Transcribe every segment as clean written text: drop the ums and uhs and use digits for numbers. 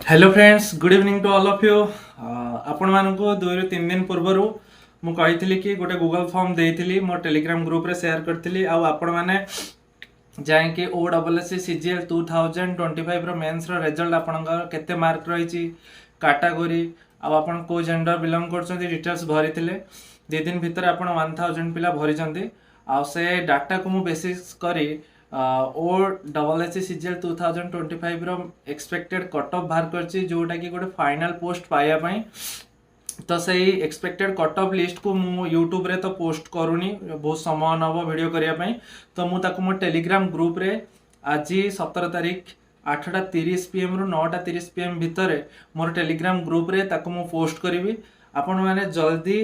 Hello friends, good evening to all of you. आपण मानक 2 ରୁ 3 दिन पूर्वर मु कही कि गोटे गूगल फॉर्म देती मो टेलीग्राम ग्रुप रे शेयर करी आपण मैंने जाकि O double S C G L 2025 mains result आपंकर केते मार्क रही कैटेगरी आपन को जेंडर बिलोंग कर डिटेल्स भरी 2 दिन भितर आप 1000 पिला भरी आ से डाटा को मु बेसिस करी O double S C G L 2025 expected cut off बाहर कर जोटा कि गोटे फाइनल पोस्ट पाइबापी तो से एक्सपेक्टेड कट ऑफ लिस्ट को मु यूट्यूब रे तो पोस्ट करूनी बहुत समय नब वीडियो करने तो मुझे मो टेलीग्राम ग्रुप रे आज 17 तारीख 8:30 PM रु 9:30 PM भितर मोर टेलीग्राम ग्रुप रे ताको मु पोस्ट करी। आपण मैंने जल्दी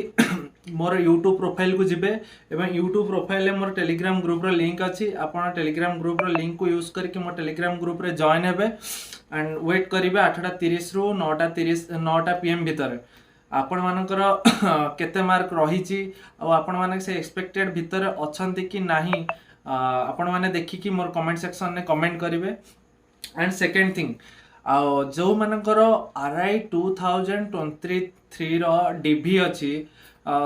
मोर यूट्यूब प्रोफाइल को जिबे एवं यूट्यूब प्रोफाइल मोर टेलीग्राम ग्रुप रो लिंक अच्छी आपण टेलीग्राम ग्रुप रो लिंक को यूज करके मोर टेलीग्राम ग्रुप रे जॉइन हेबे एंड वेट करिवे 8:30 रु 9:30 PM भितर आपण मानकर केते मार्क रही आपण माने से एक्सपेक्टेड भितर अछंती कि नाही आपण माने देखि कि मोर कमेंट सेक्शन ने कमेंट करिवे। एंड सेकेंड थिंग जो मानकर RI 2023 रो डीवी अच्छी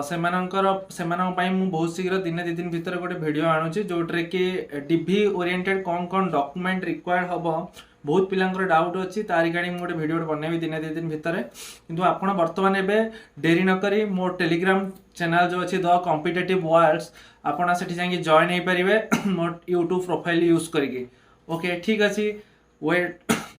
से बहुत शीघ्र दिने 2 दिन भितर गोटे वीडियो आणुची जोट्रे कि डीवी ओरिएंटेड कौन कौन डॉक्यूमेंट रिक्वायर्ड हम बहुत पिलांकर डाउट अच्छी तारी गाड़ी गोटे वीडियो बनैबी दिने 2 दिन भितर किंतु आपण वर्तमान एबे डेरी न करी मोर टेलीग्राम चैनल जो अच्छी द कॉम्पिटिटिव वर्ल्ड्स आपण सेठी जाके जॉइन हो पारिबे मोर यूट्यूब प्रोफाइल यूज करके। ओके ठीक अच्छी वेट